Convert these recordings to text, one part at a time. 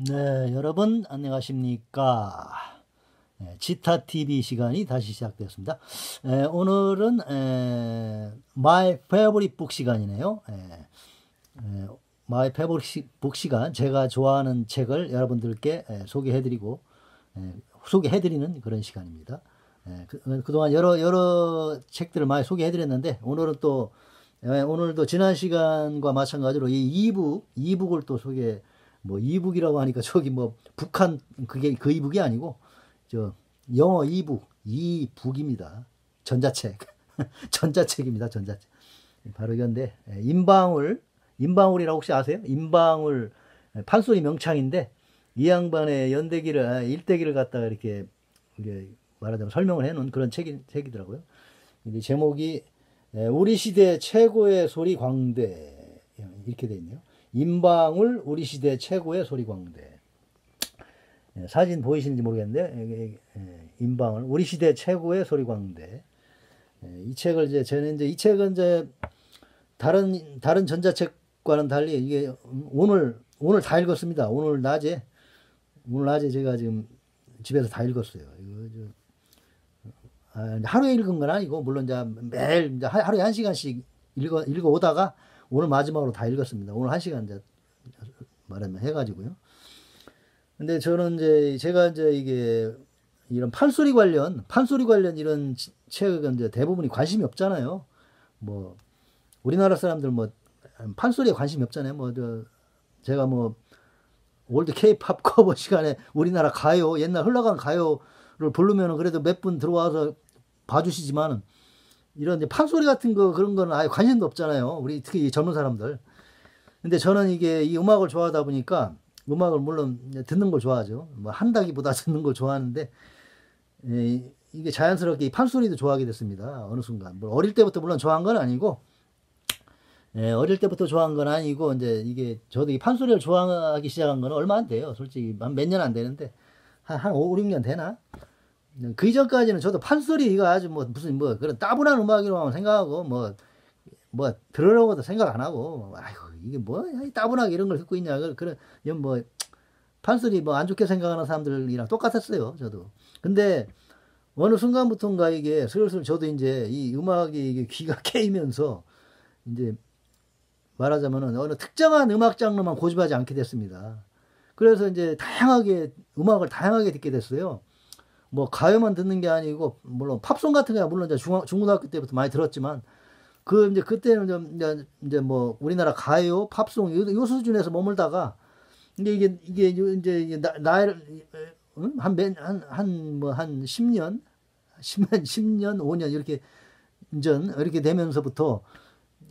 네, 여러분 안녕하십니까? 지타 TV 시간이 다시 시작되었습니다. 오늘은 My Favorite Book 시간이네요. My Favorite Book 시간, 제가 좋아하는 책을 여러분들께 소개해드리는 그런 시간입니다. 그동안 여러 책들을 많이 소개해드렸는데 오늘도 지난 시간과 마찬가지로 이 이북을 또 이북이라고 하니까 북한 그게 그 이북이 아니고 영어 이북입니다. 전자책. 전자책입니다. 전자책. 바로 이건데 임방울이라고 혹시 아세요? 임방울 판소리 명창인데 이 양반의 일대기를 갖다가 이렇게 말하자면 설명을 해놓은 그런 책이더라고요. 근데 제목이 우리 시대 최고의 소리 광대 이렇게 돼 있네요. 임방울 우리 시대 최고의 소리 광대. 사진 보이시는지 모르겠는데 임방울 우리 시대 최고의 소리 광대. 이 책을 이 책은 다른 전자책과는 달리 이게 오늘 다 읽었습니다. 오늘 낮에 제가 지금 집에서 다 읽었어요. 하루에 읽은 건 아니고 물론 매일 하루에 1시간씩 읽어 오다가 오늘 마지막으로 다 읽었습니다. 오늘 1시간 말하면 해가지고요. 근데 저는 제가 이게 이런 판소리 관련 이런 책은 대부분이 관심이 없잖아요. 우리나라 사람들 판소리에 관심이 없잖아요. 제가 올드 K-팝 커버 시간에 우리나라 가요, 옛날 흘러간 가요를 부르면은 그래도 몇 분 들어와서 봐주시지만 이런 판소리 같은 그런 거는 아예 관심도 없잖아요. 우리 특히 젊은 사람들. 근데 저는 이 음악을 좋아하다 보니까 음악을 물론 듣는 걸 좋아하죠. 한다기보다 듣는 걸 좋아하는데 이게 자연스럽게 이 판소리도 좋아하게 됐습니다. 어느 순간. 어릴 때부터 물론 좋아한 건 아니고 저도 이 판소리를 좋아하기 시작한 건 얼마 안 돼요. 솔직히 몇 년 안 되는데 한 5, 6년 되나? 그 이전까지는 저도 판소리가 아주 무슨 그런 따분한 음악이라고 생각하고 들으려고도 생각 안 하고 아이고 이게 따분하게 이런 걸 듣고 있냐 그런 판소리 안 좋게 생각하는 사람들이랑 똑같았어요. 저도. 근데 어느 순간부터인가 이게 슬슬 저도 이 음악이 이게 귀가 깨이면서 말하자면은 어느 특정한 음악 장르만 고집하지 않게 됐습니다. 그래서 음악을 다양하게 듣게 됐어요. 가요만 듣는 게 아니고 물론 팝송 같은 거 물론 중고등학교 때부터 많이 들었지만 그때는 우리나라 가요, 팝송 요 수준에서 머물다가 이게 나이를 한 10년, 5년 이렇게 되면서부터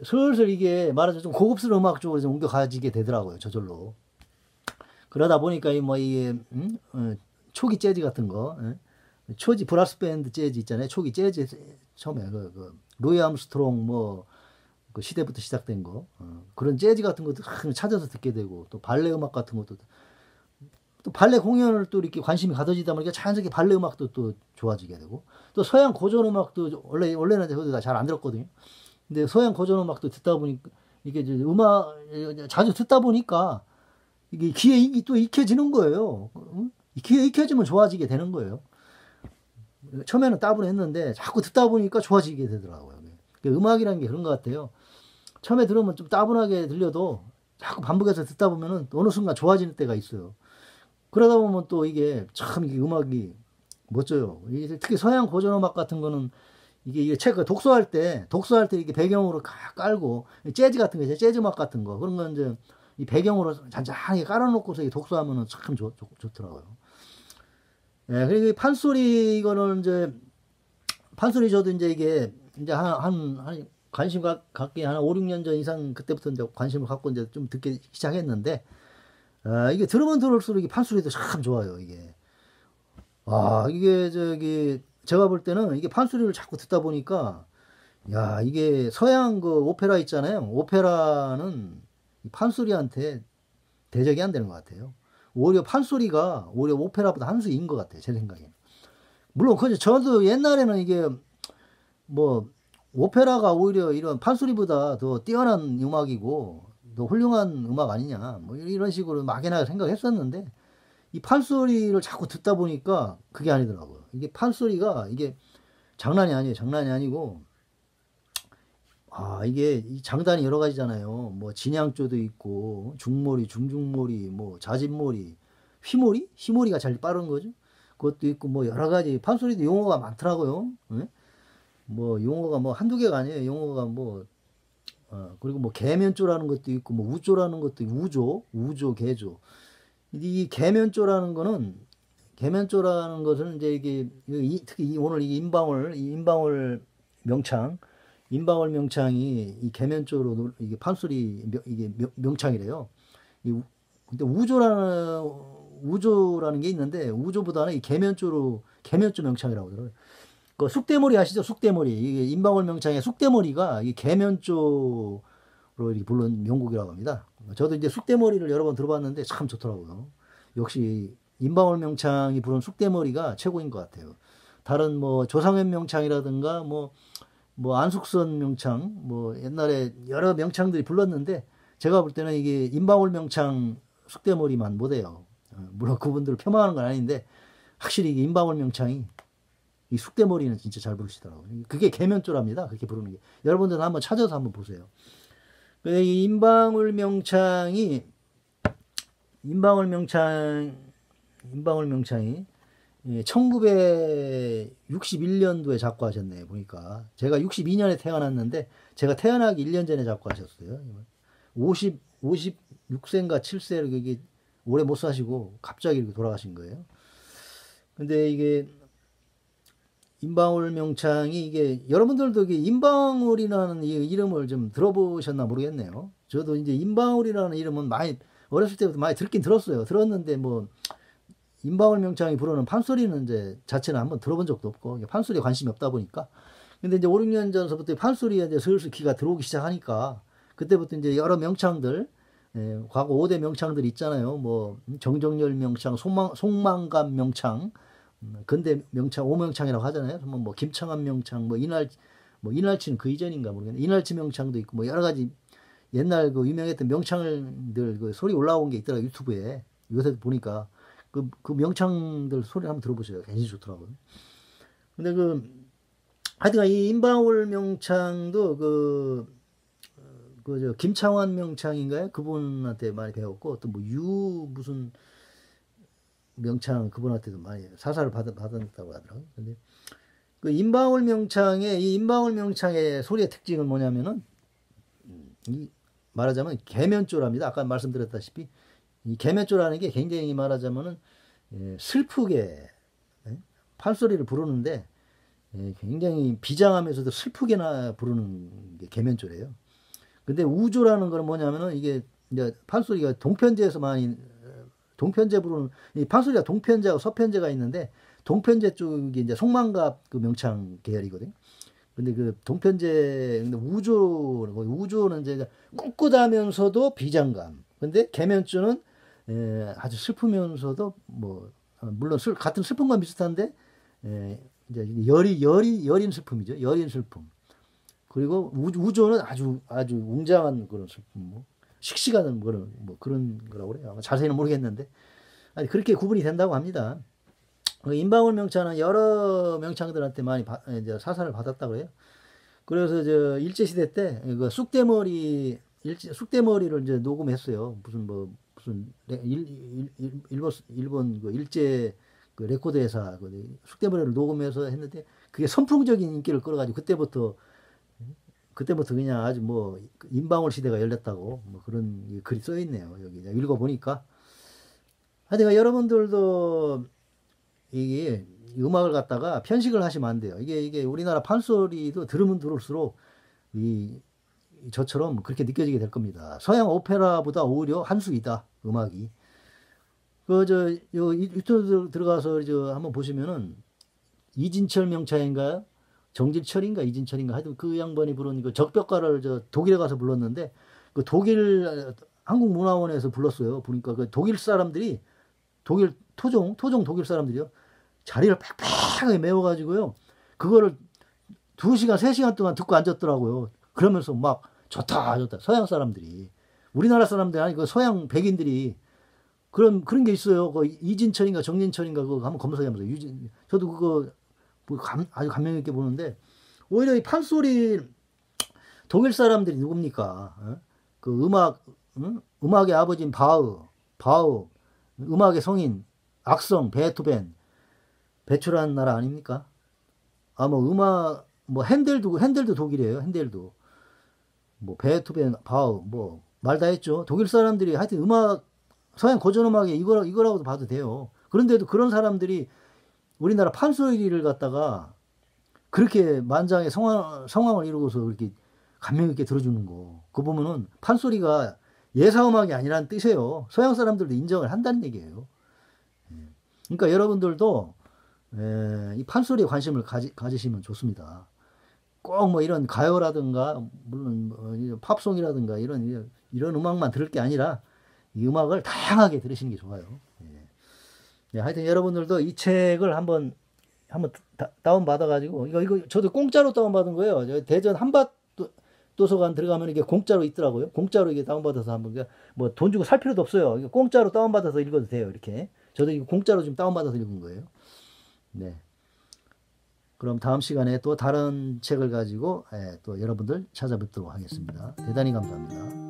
슬슬 이게 말하자면 좀 고급스러운 음악 쪽으로 좀 옮겨가지게 되더라고요. 저절로. 그러다 보니까 초기 재즈 같은 거, 초기 브라스 밴드 재즈 있잖아요. 초기 재즈 처음에 루이 암스트롱 그 시대부터 시작된 거 그런 재즈 같은 것도 찾아서 듣게 되고 또 발레 음악 같은 것도 또 발레 공연을 또 이렇게 관심이 가져지다 보니까 자연스럽게 발레 음악도 또 좋아지게 되고 또 서양 고전 음악도 원래는 저도 잘 안 들었거든요. 근데 서양 고전 음악도 듣다 보니까 이게 자주 듣다 보니까 이게 귀에 또 익혀지는 거예요. 귀에 익혀지면 좋아지게 되는 거예요. 처음에는 따분했는데 자꾸 듣다 보니까 좋아지게 되더라고요. 음악이라는 게 그런 것 같아요. 처음에 들으면 좀 따분하게 들려도 자꾸 반복해서 듣다 보면은 어느 순간 좋아지는 때가 있어요. 그러다 보면 또 이게 음악이 멋져요. 특히 서양 고전 음악 같은 거는 이게 책 독서할 때 이게 배경으로 깔고 재즈 같은 거 있어요. 재즈 음악 같은 거 그런 건 이 배경으로 잔잔하게 깔아놓고서 독서하면은 참 좋더라고요. 그리고 판소리 이거는 판소리 저도 이게 한 관심 갖기 한 5, 6년 전 이상 그때부터 관심을 갖고 좀 듣기 시작했는데 이게 들으면 들을수록 이게 판소리도 참 좋아요. 이게 제가 볼 때는 이게 판소리를 자꾸 듣다 보니까 이게 서양 오페라 있잖아요. 오페라는 판소리한테 대적이 안 되는 것 같아요. 오히려 판소리가 오페라보다 한 수인 것 같아요. 제 생각에는. 물론 저도 옛날에는 이게 오페라가 오히려 이런 판소리보다 더 뛰어난 음악이고 더 훌륭한 음악 아니냐 이런 식으로 막연하게 생각했었는데 이 판소리를 자꾸 듣다 보니까 그게 아니더라고요. 이게 판소리가 이게 장난이 아니에요. 장난이 아니고, 이게 이 장단이 여러 가지잖아요. 뭐 진양조도 있고, 중몰이, 중중몰이, 뭐 자진몰이, 휘몰이? 휘몰이가 잘 빠른 거죠. 그것도 있고, 뭐 여러 가지 판소리도 용어가 많더라고요. 예? 뭐 용어가 뭐 한두 개가 아니에요. 용어가 뭐 그리고 뭐 개면조라는 것도 있고 뭐 우조라는 것도 있고, 우조, 개조. 이 개면조라는 것은 이제 이게 특히 오늘 이 인방울 명창이 이 개면조로 이게 판소리 이게 명창이래요. 근데 우조라는 게 있는데 우조보다는 이 개면조 명창이라고 그러더라고요. 그 쑥대머리 아시죠? 쑥대머리. 이게 인방울 명창의 쑥대머리가 이 개면조로 이렇게 부른 명곡이라고 합니다. 저도 이제 쑥대머리를 여러 번 들어봤는데 참 좋더라고요. 역시 인방울 명창이 부른 쑥대머리가 최고인 것 같아요. 다른 뭐 조상현 명창이라든가 뭐 안숙선 명창, 뭐 옛날에 여러 명창들이 불렀는데 제가 볼 때는 이게 인방울 명창 쑥대머리만 못해요. 물론 그분들을 폄하하는 건 아닌데 확실히 이게 인방울 명창이 이 쑥대머리는 진짜 잘 부르시더라고요. 그게 개면조랍니다. 그렇게 부르는 게. 여러분들은 한번 찾아서 한번 보세요. 이 인방울 명창이 1961년도에 작곡하셨네요. 보니까 제가 62년에 태어났는데 제가 태어나기 1년 전에 작곡하셨어요. 56세인가 7세를 이게 오래 못 사시고 갑자기 이렇게 돌아가신 거예요. 근데 이게 인방울 명창이 이게 여러분들도 이게 인방울이라는 이름을 좀 들어보셨나 모르겠네요. 저도 이제 인방울이라는 이름은 많이 어렸을 때부터 많이 듣긴 들었어요. 들었는데 뭐 인방울 명창이 부르는 판소리는 이제 자체는 한번 들어본 적도 없고 판소리에 관심이 없다 보니까. 근데 이제 5, 6년 전서부터 판소리에 이제 슬슬 귀가 들어오기 시작하니까 그때부터 이제 여러 명창들, 과거 5대 명창들 있잖아요. 뭐 정정열 명창, 송만감 명창, 근대 명창, 오명창이라고 하잖아요. 뭐 김창완 명창, 뭐 이날치는 그 이전인가 모르겠네. 이날치 명창도 있고 뭐 여러 가지 옛날 그 유명했던 명창들 그 소리 올라온 게 있더라고요. 유튜브에. 요새 보니까 그 명창들 소리 한번 들어보세요. 굉장히 좋더라고요. 근데 하여튼 이 인방울 명창도 저 김창완 명창인가요? 그분한테 많이 배웠고 또 뭐 무슨 명창 그분한테도 많이 사사를 받았다고 하더라고요. 근데 이 인방울 명창의 소리의 특징은 뭐냐면은 말하자면 개면조랍니다. 아까 말씀드렸다시피 이 개면조라는 게 굉장히 말하자면은 슬프게 판소리를 부르는데 굉장히 비장하면서도 슬프게나 부르는 게 개면조래요. 근데 우조라는 거는 뭐냐면은 이게 이제 판소리가 동편제에서 많이 동편제 부르는 이 판소리가 동편제하고 서편제가 있는데 동편제 쪽이 이제 송만갑 그 명창 계열이거든요. 근데 그 동편제 근데 우조는 이제 꿋꿋하면서도 비장감. 근데 개면조는 아주 슬프면서도 뭐 물론 같은 슬픔과 비슷한데 이제 여린 슬픔이죠. 여린 슬픔. 그리고 우조는 아주 웅장한 그런 슬픔, 뭐 씩씩한 그런 거라고 그래요. 아마 자세히는 모르겠는데 아니 그렇게 구분이 된다고 합니다. 인방울 명창은 여러 명창들한테 많이 이제 사사를 받았다고 해요. 그래서 저 일제 시대 때 그 쑥대머리를 이제 녹음했어요. 무슨 일본 그 일제 그 레코드 회사 쑥대머리를 녹음해서 했는데 그게 선풍적인 인기를 끌어가지고 그때부터 그냥 아주 뭐 인방울 시대가 열렸다고 뭐 그런 글이 써 있네요. 여기 읽어 보니까. 하여튼 여러분들도 이게 음악을 갖다가 편식을 하시면 안 돼요. 이게 우리나라 판소리도 들으면 들을수록 저처럼 그렇게 느껴지게 될 겁니다. 서양 오페라보다 오히려 한수이다, 음악이. 유튜브 들어가서 한번 보시면은 이진철 명창인가요? 정진철인가 이진철인가 하여튼 그 양반이 부른 그 적벽가를 독일에 가서 불렀는데 그 독일 한국문화원에서 불렀어요. 보니까 그 독일 사람들이 토종 독일 사람들이요. 자리를 팍팍하게 메워가지고요. 그거를 2시간, 3시간 동안 듣고 앉았더라고요. 그러면서 막 좋다. 서양 사람들이. 우리나라 사람들이 아니, 그 서양 백인들이 그런 게 있어요. 그 이진철인가 정진철인가 그거 한번 검색해보세요. 저도 그거 아주 감명 있게 보는데 오히려 이 판소리 독일 사람들이 누굽니까? 어? 그 응? 음악의 아버지인 바흐, 음악의 성인 악성, 베토벤 배출한 나라 아닙니까? 아, 뭐 음악 뭐 핸델도 독일이에요. 핸델도 뭐 베토벤, 바흐 뭐 말 다 했죠. 독일 사람들이 하여튼 서양 고전 음악에 이거라고도 봐도 돼요. 그런데도 그런 사람들이 우리나라 판소리를 갖다가 그렇게 만장의 성황을 이루고서 그렇게 감명 있게 들어주는 거. 그거 보면은 판소리가 예사음악이 아니라는 뜻이에요. 서양 사람들도 인정을 한다는 얘기예요. 그러니까 여러분들도 이 판소리에 관심을 가지시면 좋습니다. 꼭 뭐 이런 가요라든가 물론 뭐 팝송이라든가 이런 음악만 들을 게 아니라 이 음악을 다양하게 들으시는 게 좋아요. 예, 하여튼 여러분들도 이 책을 한번 다운 받아가지고 이거 저도 공짜로 다운 받은 거예요. 대전 한밭 도서관 들어가면 이게 공짜로 있더라고요. 공짜로 이게 다운 받아서 한번 뭐 돈 주고 살 필요도 없어요. 이거 공짜로 다운 받아서 읽어도 돼요. 이렇게 저도 이거 공짜로 좀 다운 받아서 읽은 거예요. 네. 그럼 다음 시간에 또 다른 책을 가지고 또 여러분들 찾아뵙도록 하겠습니다. 대단히 감사합니다.